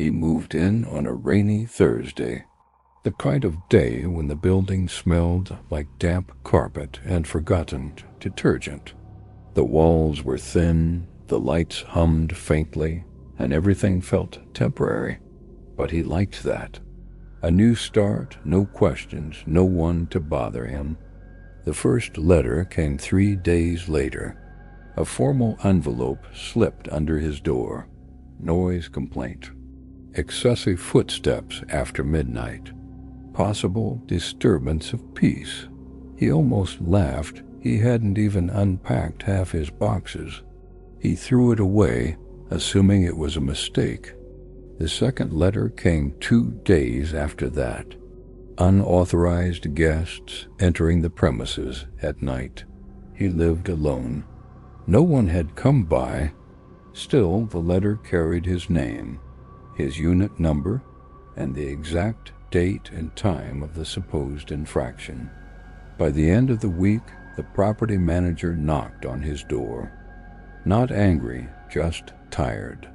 He moved in on a rainy Thursday, the kind of day when the building smelled like damp carpet and forgotten detergent. The walls were thin, the lights hummed faintly, and everything felt temporary. But he liked that. A new start, no questions, no one to bother him. The first letter came 3 days later. A formal envelope slipped under his door. Noise complaint. Excessive footsteps after midnight. Possible disturbance of peace. He almost laughed. He hadn't even unpacked half his boxes. He threw it away, assuming it was a mistake. The second letter came 2 days after that. Unauthorized guests entering the premises at night. He lived alone. No one had come by. Still, the letter carried his name, his unit number, and the exact date and time of the supposed infraction. By the end of the week, the property manager knocked on his door. Not angry, just tired.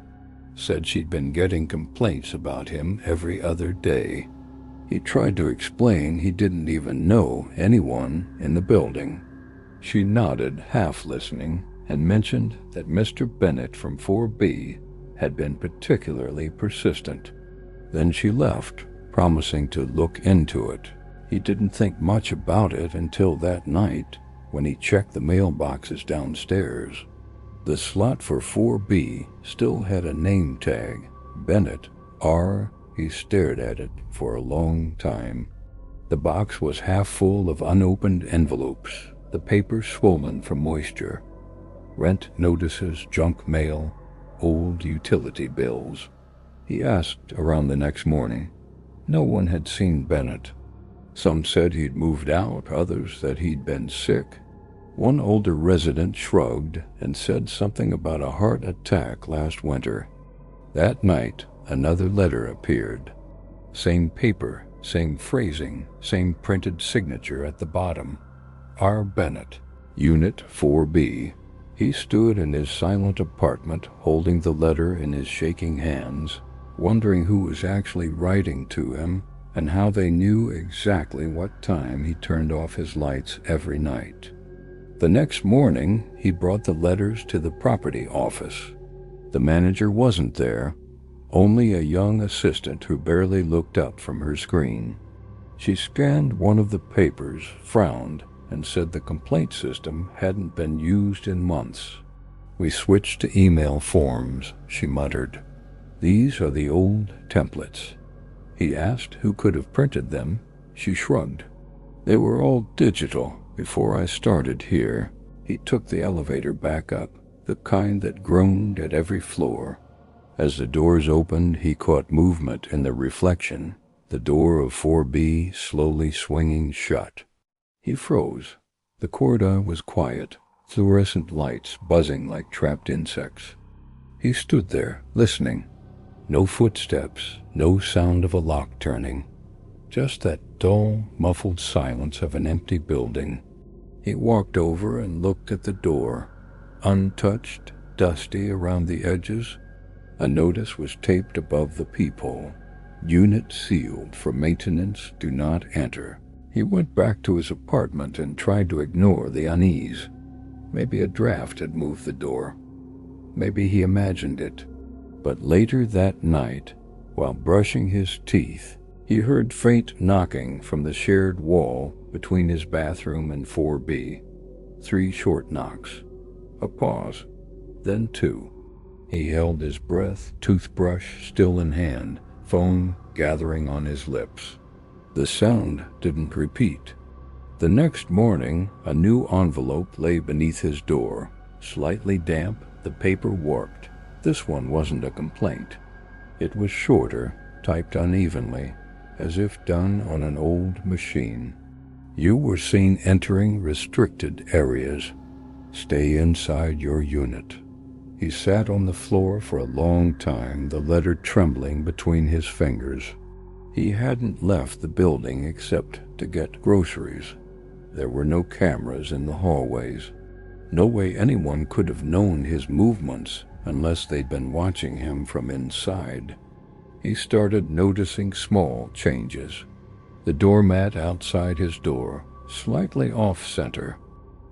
Said she'd been getting complaints about him every other day. He tried to explain he didn't even know anyone in the building. She nodded, half listening, and mentioned that Mr. Bennett from 4B had been particularly persistent. Then she left, promising to look into it. He didn't think much about it until that night, when he checked the mailboxes downstairs. The slot for 4B still had a name tag, Bennett, R. He stared at it for a long time. The box was half full of unopened envelopes, the paper swollen from moisture. Rent notices, junk mail, old utility bills. He asked around the next morning. No one had seen Bennett. Some said he'd moved out, others that he'd been sick. One older resident shrugged and said something about a heart attack last winter. That night, another letter appeared. Same paper, same phrasing, same printed signature at the bottom. R. Bennett, Unit 4B. He stood in his silent apartment, holding the letter in his shaking hands, wondering who was actually writing to him and how they knew exactly what time he turned off his lights every night. The next morning, he brought the letters to the property office. The manager wasn't there, only a young assistant who barely looked up from her screen. She scanned one of the papers, frowned, and said the complaint system hadn't been used in months. We switched to email forms, she muttered. These are the old templates. He asked who could have printed them. She shrugged. They were all digital. Before I started here, he took the elevator back up, the kind that groaned at every floor. As the doors opened, he caught movement in the reflection, the door of 4B slowly swinging shut. He froze. The corridor was quiet, fluorescent lights buzzing like trapped insects. He stood there, listening. No footsteps, no sound of a lock turning. Just that dull, muffled silence of an empty building. He walked over and looked at the door. Untouched, dusty around the edges. A notice was taped above the peephole. Unit sealed for maintenance, do not enter. He went back to his apartment and tried to ignore the unease. Maybe a draft had moved the door. Maybe he imagined it. But later that night, while brushing his teeth, he heard faint knocking from the shared wall between his bathroom and 4B. 3 short knocks. A pause. Then 2. He held his breath, toothbrush still in hand, phone gathering on his lips. The sound didn't repeat. The next morning, a new envelope lay beneath his door. Slightly damp, the paper warped. This one wasn't a complaint. It was shorter, typed unevenly, as if done on an old machine. You were seen entering restricted areas. Stay inside your unit. He sat on the floor for a long time, the letter trembling between his fingers. He hadn't left the building except to get groceries. There were no cameras in the hallways. No way anyone could have known his movements unless they'd been watching him from inside. he started noticing small changes. The doormat outside his door, slightly off-center.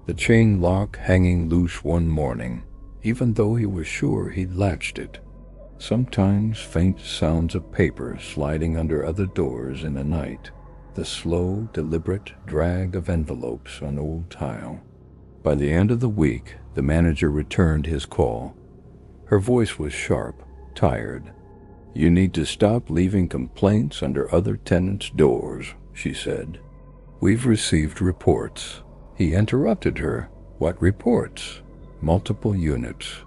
The chain lock hanging loose one morning, even though he was sure he'd latched it. Sometimes faint sounds of paper sliding under other doors in the night. The slow, deliberate drag of envelopes on old tile. By the end of the week, the manager returned his call. Her voice was sharp, tired. "You need to stop leaving complaints under other tenants' doors," she said. "We've received reports." He interrupted her. "What reports?" "Multiple units.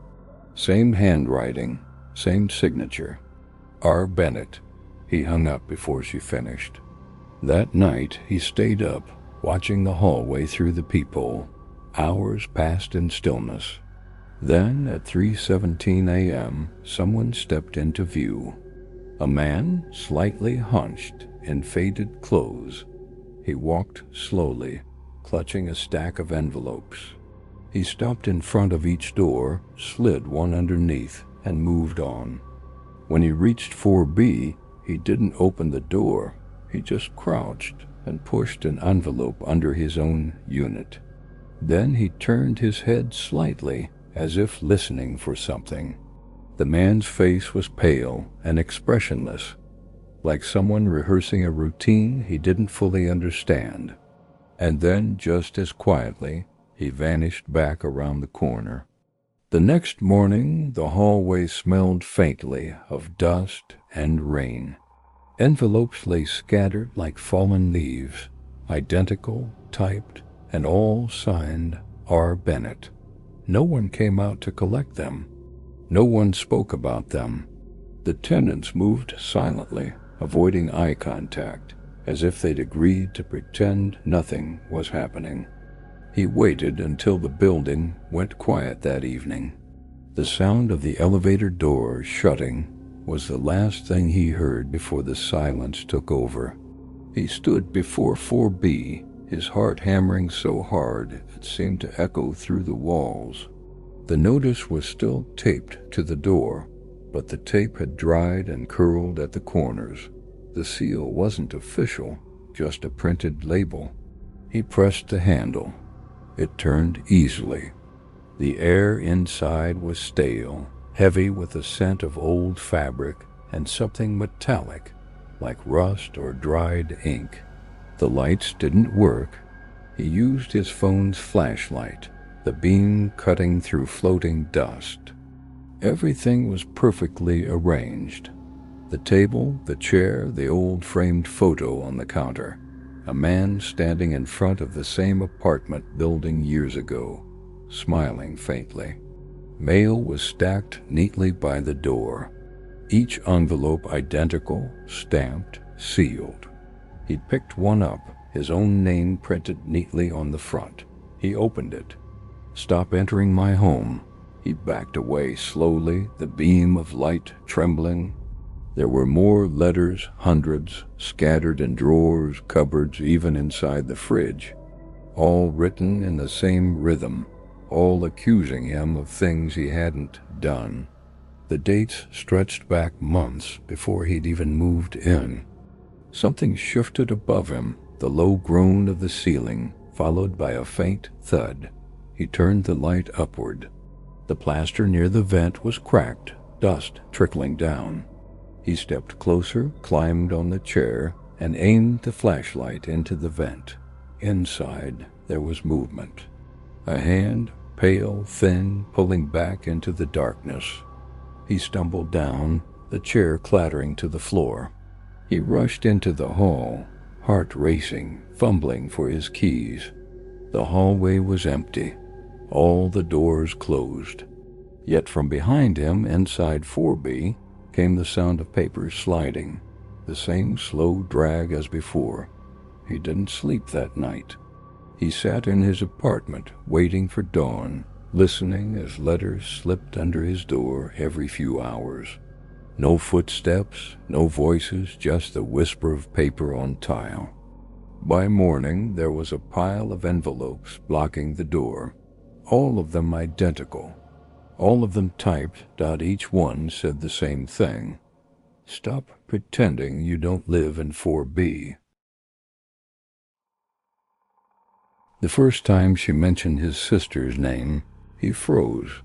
Same handwriting, same signature. R. Bennett." He hung up before she finished. That night, he stayed up, watching the hallway through the peephole. Hours passed in stillness. Then, at 3:17 a.m., someone stepped into view. A man, slightly hunched, in faded clothes. He walked slowly, clutching a stack of envelopes. He stopped in front of each door, slid one underneath, and moved on. When he reached 4B, he didn't open the door. He just crouched and pushed an envelope under his own unit. Then he turned his head slightly, as if listening for something. The man's face was pale and expressionless, like someone rehearsing a routine he didn't fully understand. And then, just as quietly, he vanished back around the corner. The next morning, the hallway smelled faintly of dust and rain. Envelopes lay scattered like fallen leaves, identical, typed, and all signed R. Bennett. No one came out to collect them. No one spoke about them. The tenants moved silently, avoiding eye contact, as if they'd agreed to pretend nothing was happening. He waited until the building went quiet that evening. The sound of the elevator door shutting was the last thing he heard before the silence took over. He stood before 4B, his heart hammering so hard it seemed to echo through the walls. The notice was still taped to the door, but the tape had dried and curled at the corners. The seal wasn't official, just a printed label. He pressed the handle. It turned easily. The air inside was stale, heavy with the scent of old fabric and something metallic, like rust or dried ink. The lights didn't work. He used his phone's flashlight, the beam cutting through floating dust. Everything was perfectly arranged. The table, the chair, the old framed photo on the counter. A man standing in front of the same apartment building years ago, smiling faintly. Mail was stacked neatly by the door, each envelope identical, stamped, sealed. He'd picked one up, his own name printed neatly on the front. He opened it. "Stop entering my home." He backed away slowly, the beam of light trembling. There were more letters, hundreds, scattered in drawers, cupboards, even inside the fridge, all written in the same rhythm, all accusing him of things he hadn't done. The dates stretched back months before he'd even moved in. Something shifted above him, the low groan of the ceiling, followed by a faint thud. He turned the light upward. The plaster near the vent was cracked, dust trickling down. He stepped closer, climbed on the chair, and aimed the flashlight into the vent. Inside, there was movement. A hand, pale, thin, pulling back into the darkness. He stumbled down, the chair clattering to the floor. He rushed into the hall, heart racing, fumbling for his keys. The hallway was empty, all the doors closed. Yet from behind him, inside 4B, came the sound of papers sliding, the same slow drag as before. He didn't sleep that night. He sat in his apartment, waiting for dawn, listening as letters slipped under his door every few hours. No footsteps, no voices, just the whisper of paper on tile. By morning, there was a pile of envelopes blocking the door, all of them identical, all of them typed. Each one said the same thing. "Stop pretending you don't live in 4B. The first time she mentioned his sister's name, he froze.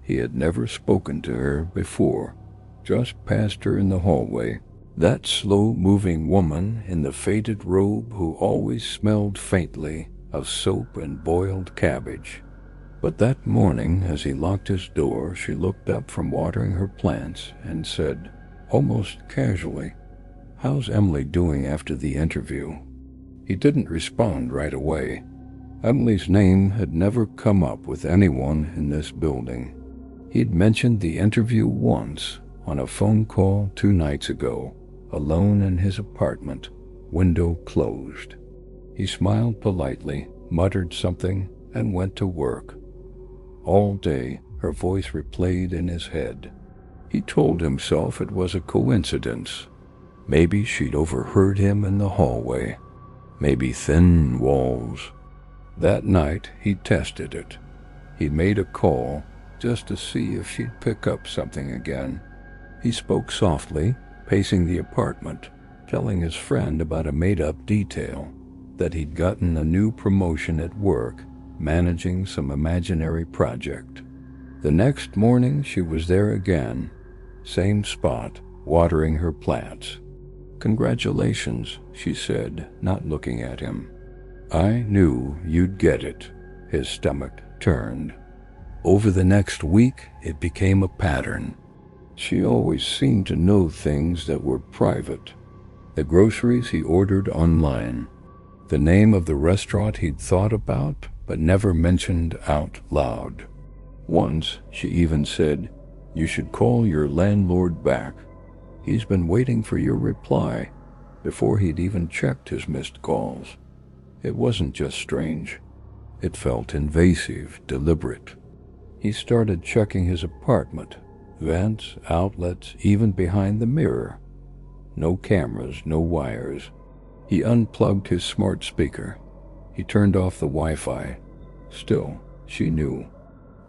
He had never spoken to her before, just passed her in the hallway. That slow-moving woman in the faded robe who always smelled faintly of soap and boiled cabbage. But that morning, as he locked his door, she looked up from watering her plants and said, almost casually, "How's Emily doing after the interview?" He didn't respond right away. Emily's name had never come up with anyone in this building. He'd mentioned the interview once on a phone call 2 nights ago, alone in his apartment, window closed. He smiled politely, muttered something, and went to work. All day, her voice replayed in his head. He told himself it was a coincidence. Maybe she'd overheard him in the hallway. Maybe thin walls. That night, he tested it. He made a call just to see if she'd pick up something again. He spoke softly, pacing the apartment, telling his friend about a made-up detail, that he'd gotten a new promotion at work, managing some imaginary project. The next morning she was there again, same spot, watering her plants. "Congratulations," she said, not looking at him. "I knew you'd get it." His stomach turned. Over the next week, it became a pattern. She always seemed to know things that were private. The groceries he ordered online. The name of the restaurant he'd thought about but never mentioned out loud. Once, she even said, "You should call your landlord back. He's been waiting for your reply," before he'd even checked his missed calls. It wasn't just strange. It felt invasive, deliberate. He started checking his apartment, vents, outlets, even behind the mirror. No cameras, no wires. He unplugged his smart speaker. He turned off the Wi-Fi. Still, she knew.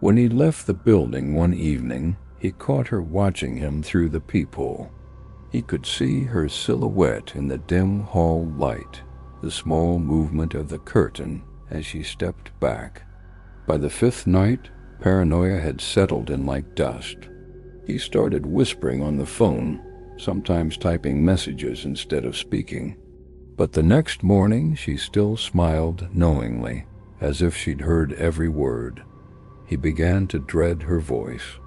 When he left the building one evening, he caught her watching him through the peephole. He could see her silhouette in the dim hall light, the small movement of the curtain as she stepped back. By the 5th night, paranoia had settled in like dust. He started whispering on the phone, sometimes typing messages instead of speaking. But the next morning she still smiled knowingly, as if she'd heard every word. He began to dread her voice,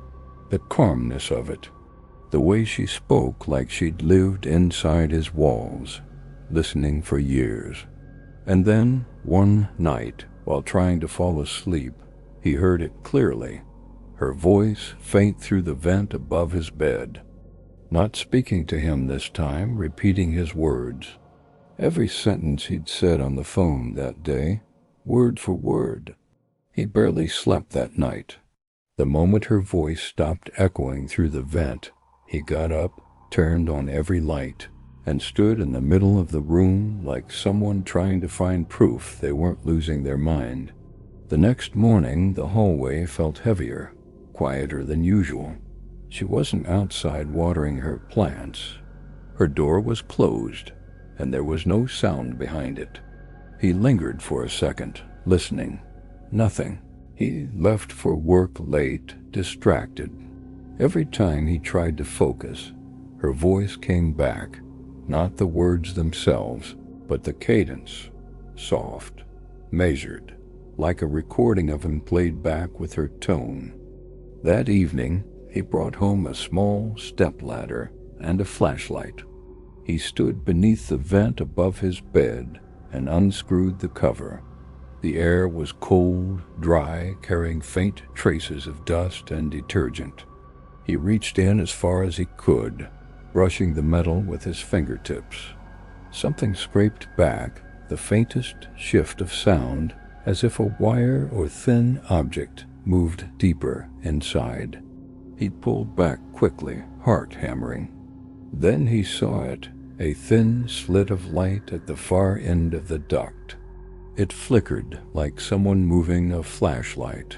the calmness of it, the way she spoke like she'd lived inside his walls, listening for years. And then, one night, while trying to fall asleep, he heard it clearly, her voice faint through the vent above his bed. Not speaking to him this time, repeating his words. Every sentence he'd said on the phone that day, word for word. He barely slept that night. The moment her voice stopped echoing through the vent, he got up, turned on every light, and stood in the middle of the room like someone trying to find proof they weren't losing their mind. The next morning, the hallway felt heavier, quieter than usual. She wasn't outside watering her plants. Her door was closed, and there was no sound behind it. He lingered for a second, listening. Nothing. He left for work late, distracted. Every time he tried to focus, her voice came back, not the words themselves, but the cadence, soft, measured, like a recording of him played back with her tone. That evening, he brought home a small stepladder and a flashlight. He stood beneath the vent above his bed and unscrewed the cover. The air was cold, dry, carrying faint traces of dust and detergent. He reached in as far as he could, brushing the metal with his fingertips. Something scraped back, the faintest shift of sound, as if a wire or thin object moved deeper inside. He pulled back quickly, heart hammering. Then he saw it, a thin slit of light at the far end of the duct. It flickered like someone moving a flashlight.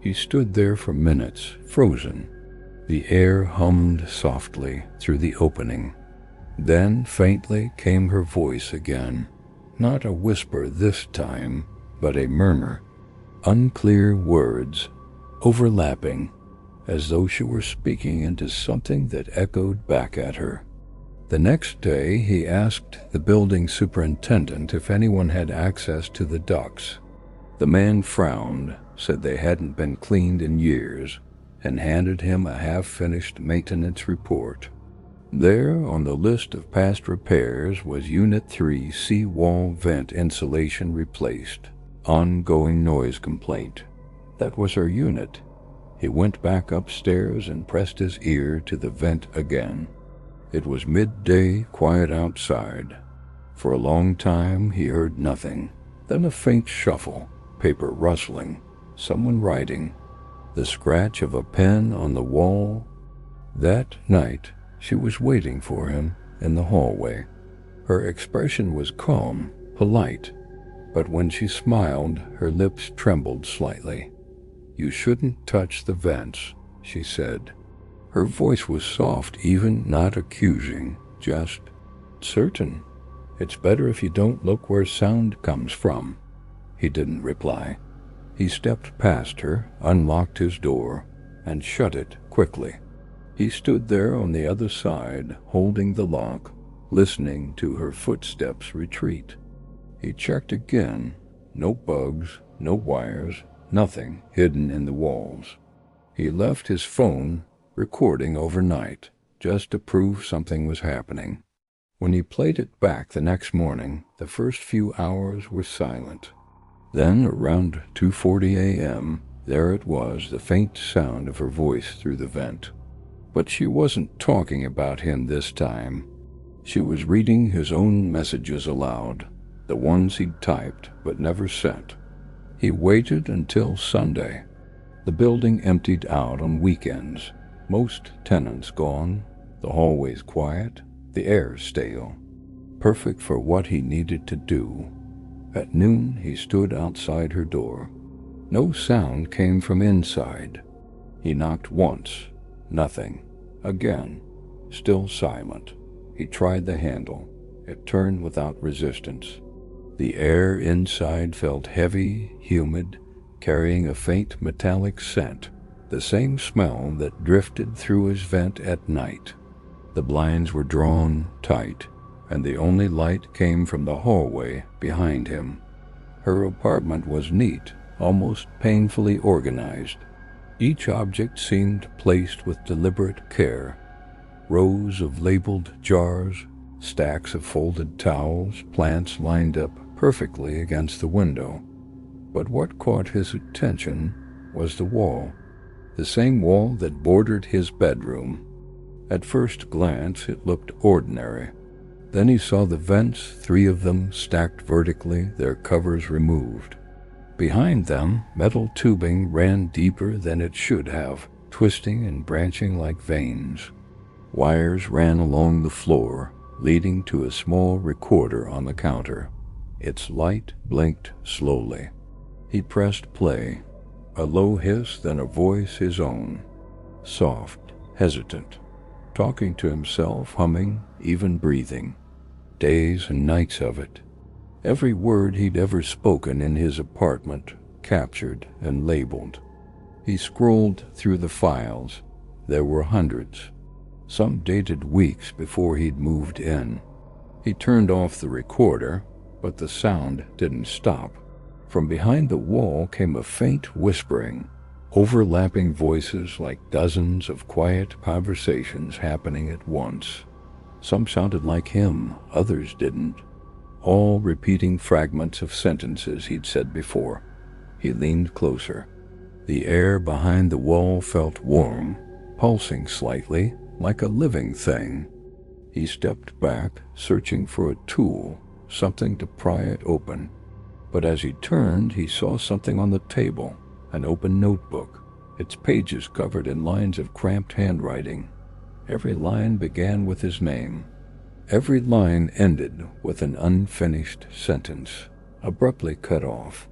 He stood there for minutes, frozen. The air hummed softly through the opening. Then faintly came her voice again, not a whisper this time, but a murmur, unclear words, overlapping, as though she were speaking into something that echoed back at her. The next day he asked the building superintendent if anyone had access to the ducts. The man frowned, said they hadn't been cleaned in years, and handed him a half-finished maintenance report. There, on the list of past repairs, was Unit 3 seawall vent insulation replaced. Ongoing noise complaint. That was her unit. He went back upstairs and pressed his ear to the vent again. It was midday, quiet outside. For a long time he heard nothing. Then a faint shuffle, paper rustling, someone writing, the scratch of a pen on the wall. That night she was waiting for him in the hallway. Her expression was calm, polite, but when she smiled, her lips trembled slightly. "You shouldn't touch the vents," she said. Her voice was soft, even not accusing, just certain. "It's better if you don't look where sound comes from." He didn't reply. He stepped past her, unlocked his door, and shut it quickly. He stood there on the other side, holding the lock, listening to her footsteps retreat. He checked again. No bugs, no wires, nothing hidden in the walls. He left his phone recording overnight, just to prove something was happening. When he played it back the next morning, the first few hours were silent. Then, around 2:40 a.m., there it was, the faint sound of her voice through the vent. But she wasn't talking about him this time. She was reading his own messages aloud, the ones he'd typed but never sent. He waited until Sunday. The building emptied out on weekends. Most tenants gone, the hallways quiet, the air stale. Perfect for what he needed to do. At noon he stood outside her door. No sound came from inside. He knocked once. Nothing. Again. Still silent. He tried the handle. It turned without resistance. The air inside felt heavy, humid, carrying a faint metallic scent, the same smell that drifted through his vent at night. The blinds were drawn tight, and the only light came from the hallway behind him. Her apartment was neat, almost painfully organized. Each object seemed placed with deliberate care. Rows of labeled jars, stacks of folded towels, plants lined up perfectly against the window. But what caught his attention was the wall, the same wall that bordered his bedroom. At first glance, it looked ordinary. Then he saw the vents, 3 of them stacked vertically, their covers removed. Behind them, metal tubing ran deeper than it should have, twisting and branching like veins. Wires ran along the floor, leading to a small recorder on the counter. Its light blinked slowly. He pressed play. A low hiss, then a voice his own. Soft, hesitant. Talking to himself, humming, even breathing. Days and nights of it. Every word he'd ever spoken in his apartment, captured and labeled. He scrolled through the files. There were hundreds. Some dated weeks before he'd moved in. He turned off the recorder, but the sound didn't stop. From behind the wall came a faint whispering, overlapping voices like dozens of quiet conversations happening at once. Some sounded like him, others didn't. All repeating fragments of sentences he'd said before. He leaned closer. The air behind the wall felt warm, pulsing slightly, like a living thing. He stepped back, searching for a tool, something to pry it open. But as he turned, he saw something on the table, an open notebook, its pages covered in lines of cramped handwriting. Every line began with his name. Every line ended with an unfinished sentence, abruptly cut off.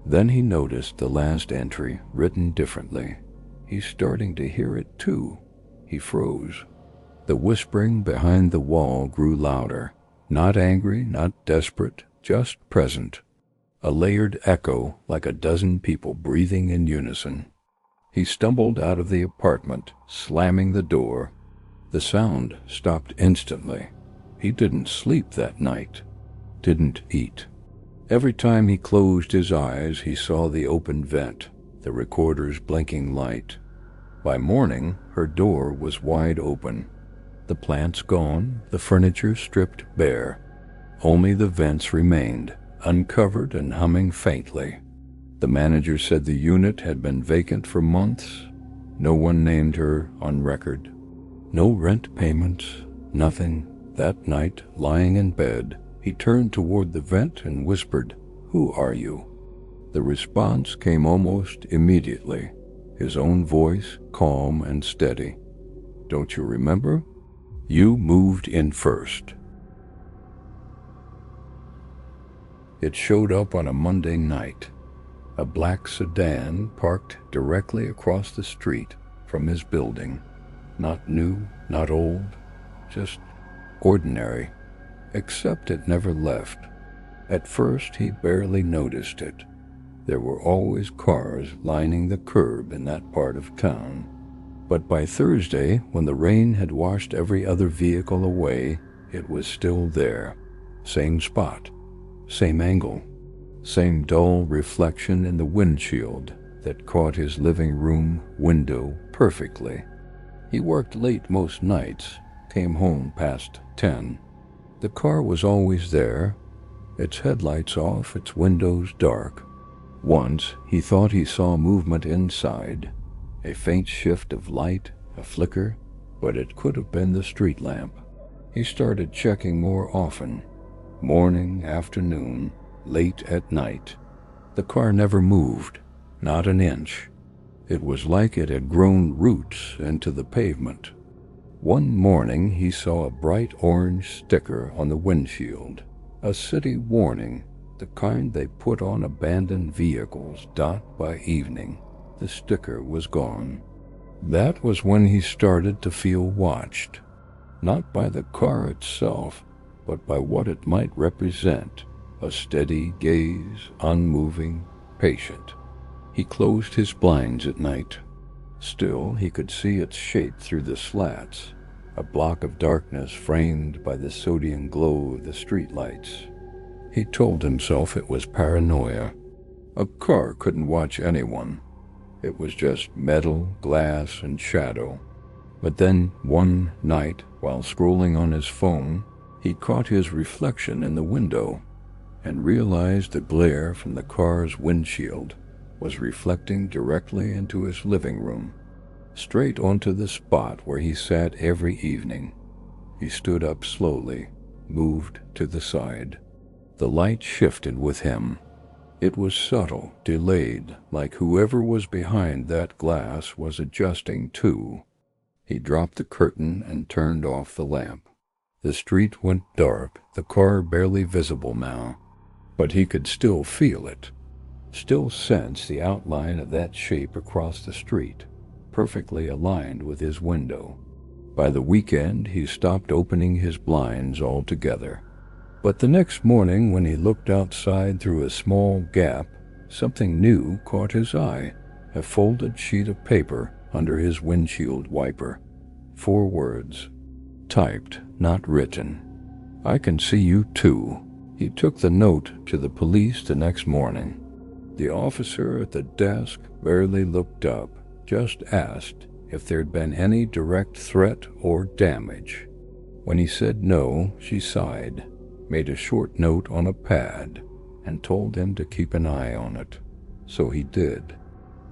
Then he noticed the last entry, written differently. He's starting to hear it too. He froze. The whispering behind the wall grew louder, not angry, not desperate, just present, a layered echo like a dozen people breathing in unison. He stumbled out of the apartment, slamming the door. The sound stopped instantly. He didn't sleep that night, didn't eat. Every time he closed his eyes, he saw the open vent, the recorder's blinking light. By morning, her door was wide open. The plants gone, the furniture stripped bare. Only the vents remained, uncovered and humming faintly. The manager said the unit had been vacant for months. No one named her on record. No rent payments, nothing. That night, lying in bed, he turned toward the vent and whispered, "Who are you?" The response came almost immediately, his own voice, calm and steady. "Don't you remember? You moved in first." It showed up on a Monday night. A black sedan parked directly across the street from his building. Not new, not old, just ordinary, except it never left. At first, he barely noticed it. There were always cars lining the curb in that part of town. But by Thursday, when the rain had washed every other vehicle away, it was still there. Same spot, same angle, same dull reflection in the windshield that caught his living room window perfectly. He worked late most nights, came home past 10. The car was always there, its headlights off, its windows dark. Once he thought he saw movement inside, a faint shift of light, a flicker, but it could have been the street lamp. He started checking more often, morning, afternoon, late at night. The car never moved, not an inch. It was like it had grown roots into the pavement. One morning he saw a bright orange sticker on the windshield, a city warning, the kind they put on abandoned vehicles dot by evening. The sticker was gone. That was when he started to feel watched, not by the car itself, but by what it might represent, a steady gaze, unmoving, patient. He closed his blinds at night. Still, he could see its shape through the slats, a block of darkness framed by the sodium glow of the streetlights. He told himself it was paranoia. A car couldn't watch anyone. It was just metal, glass, and shadow. But then, one night, while scrolling on his phone, he caught his reflection in the window and realized the glare from the car's windshield was reflecting directly into his living room, straight onto the spot where he sat every evening. He stood up slowly, moved to the side. The light shifted with him. It was subtle, delayed, like whoever was behind that glass was adjusting too. He dropped the curtain and turned off the lamp. The street went dark, the car barely visible now, but he could still feel it, still sense the outline of that shape across the street, perfectly aligned with his window. By the weekend, he stopped opening his blinds altogether. But the next morning, when he looked outside through a small gap, something new caught his eye, a folded sheet of paper under his windshield wiper. 4 words, typed, not written. "I can see you too." He took the note to the police the next morning. The officer at the desk barely looked up, just asked if there'd been any direct threat or damage. When he said no, she sighed, made a short note on a pad, and told him to keep an eye on it. So he did.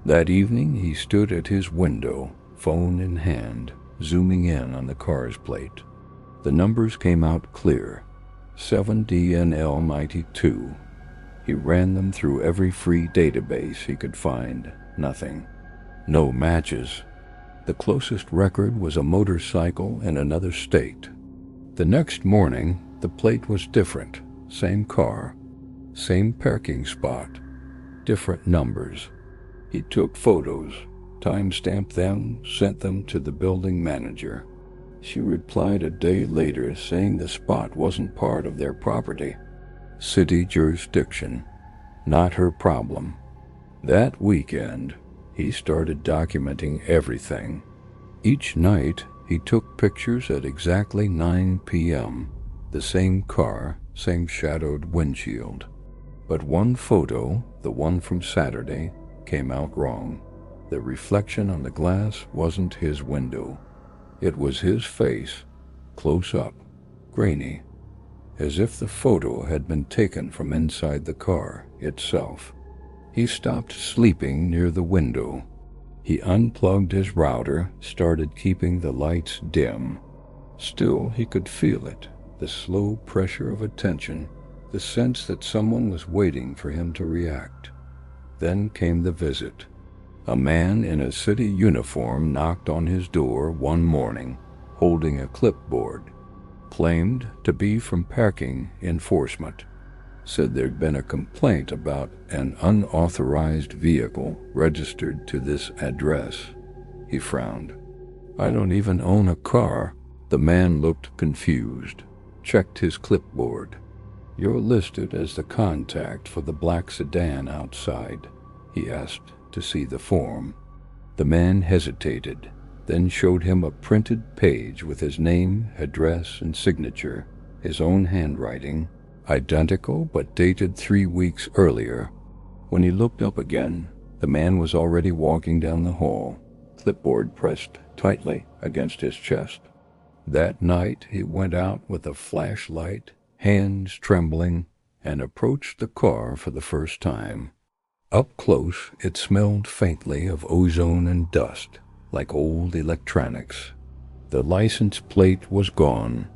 That evening he stood at his window, phone in hand, zooming in on the car's plate. The numbers came out clear, 7DNL92. He ran them through every free database he could find. Nothing. No matches. The closest record was a motorcycle in another state. The next morning, the plate was different. Same car, same parking spot, different numbers. He took photos, time-stamped them, sent them to the building manager. She replied a day later saying the spot wasn't part of their property. City jurisdiction, not her problem. That weekend, he started documenting everything. Each night, he took pictures at exactly 9 p.m. The same car, same shadowed windshield. But one photo, the one from Saturday, came out wrong. The reflection on the glass wasn't his window. It was his face, close up, grainy, as if the photo had been taken from inside the car itself. He stopped sleeping near the window. He unplugged his router, started keeping the lights dim. Still, he could feel it, the slow pressure of attention, the sense that someone was waiting for him to react. Then came the visit. A man in a city uniform knocked on his door one morning, holding a clipboard. Claimed to be from parking enforcement. Said there'd been a complaint about an unauthorized vehicle registered to this address. He frowned. I don't even own a car. The man looked confused, checked his clipboard. You're listed as the contact for the black sedan outside. He asked to see the form. The man hesitated, then showed him a printed page with his name, address, and signature, his own handwriting, identical but dated 3 weeks earlier. When he looked up again, the man was already walking down the hall, clipboard pressed tightly against his chest. That night he went out with a flashlight, hands trembling, and approached the car for the first time. Up close, it smelled faintly of ozone and dust, like old electronics. The license plate was gone.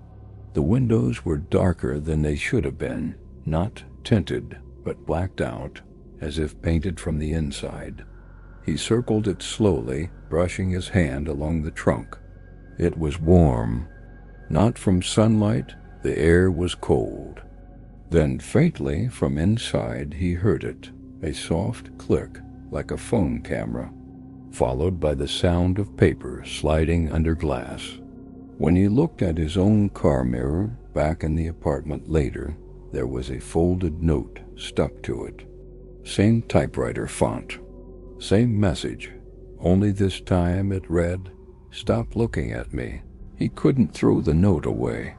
The windows were darker than they should have been, not tinted, but blacked out, as if painted from the inside. He circled it slowly, brushing his hand along the trunk. It was warm. Not from sunlight, the air was cold. Then faintly from inside he heard it, a soft click like a phone camera, followed by the sound of paper sliding under glass. When he looked at his own car mirror back in the apartment later, there was a folded note stuck to it. Same typewriter font, same message, only this time it read, "Stop looking at me." He couldn't throw the note away.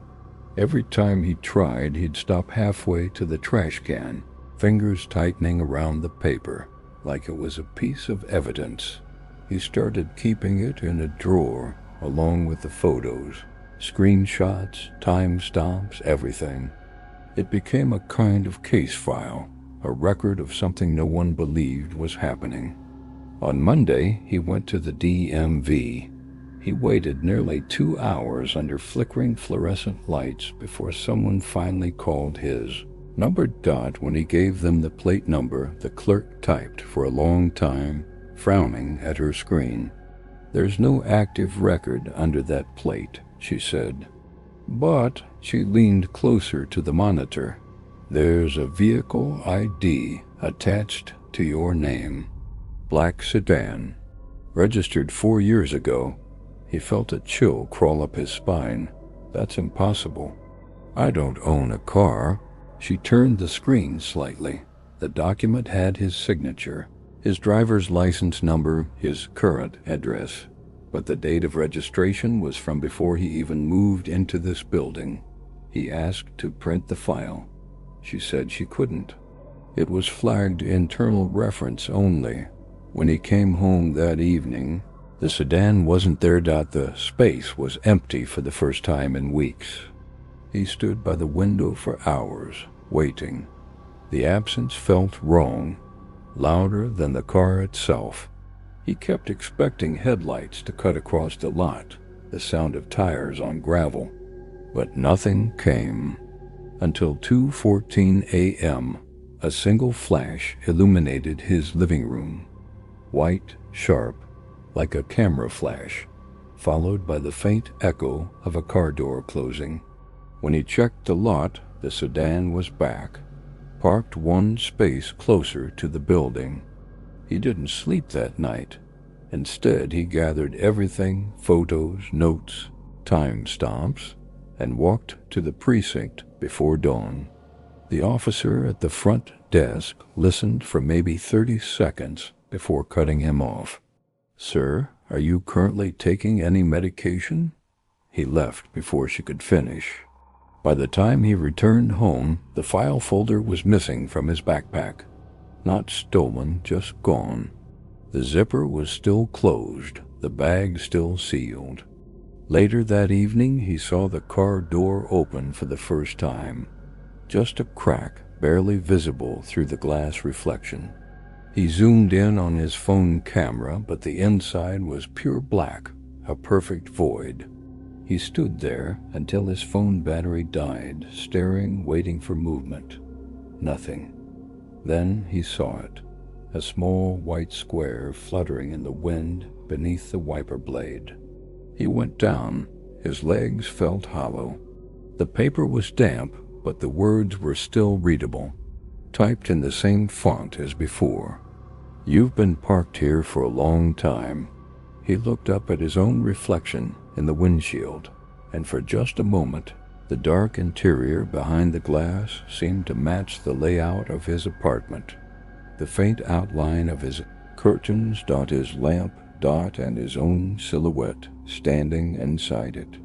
Every time he tried, he'd stop halfway to the trash can, fingers tightening around the paper, like it was a piece of evidence. He started keeping it in a drawer, along with the photos, screenshots, timestamps, everything. It became a kind of case file, a record of something no one believed was happening. On Monday, he went to the DMV. He waited nearly 2 hours under flickering fluorescent lights before someone finally called his numbered dot. When he gave them the plate number, the clerk typed for a long time, frowning at her screen. "There's no active record under that plate," she said. But she leaned closer to the monitor. "There's a vehicle ID attached to your name. Black sedan. Registered 4 years ago." He felt a chill crawl up his spine. "That's impossible. I don't own a car." She turned the screen slightly. The document had his signature, his driver's license number, his current address. But the date of registration was from before he even moved into this building. He asked to print the file. She said she couldn't. It was flagged internal reference only. When he came home that evening, the sedan wasn't there. The space was empty for the first time in weeks. He stood by the window for hours, waiting. The absence felt wrong, louder than the car itself. He kept expecting headlights to cut across the lot, the sound of tires on gravel. But nothing came. Until 2:14 a.m., a single flash illuminated his living room. White, sharp, like a camera flash, followed by the faint echo of a car door closing. When he checked the lot, the sedan was back, parked one space closer to the building. He didn't sleep that night. Instead, he gathered everything, photos, notes, time stops and walked to the precinct before dawn. The officer at the front desk listened for maybe 30 seconds before cutting him off. "Sir, are you currently taking any medication?" He left before she could finish. By the time he returned home, the file folder was missing from his backpack. Not stolen, just gone. The zipper was still closed, the bag still sealed. Later that evening, he saw the car door open for the first time. Just a crack, barely visible through the glass reflection. He zoomed in on his phone camera, but the inside was pure black, a perfect void. He stood there until his phone battery died, staring, waiting for movement. Nothing. Then he saw it, a small white square fluttering in the wind beneath the wiper blade. He went down. His legs felt hollow. The paper was damp, but the words were still readable, typed in the same font as before. "You've been parked here for a long time." He looked up at his own reflection in the windshield, and for just a moment, the dark interior behind the glass seemed to match the layout of his apartment. The faint outline of his curtains, his lamp, and his own silhouette standing inside it.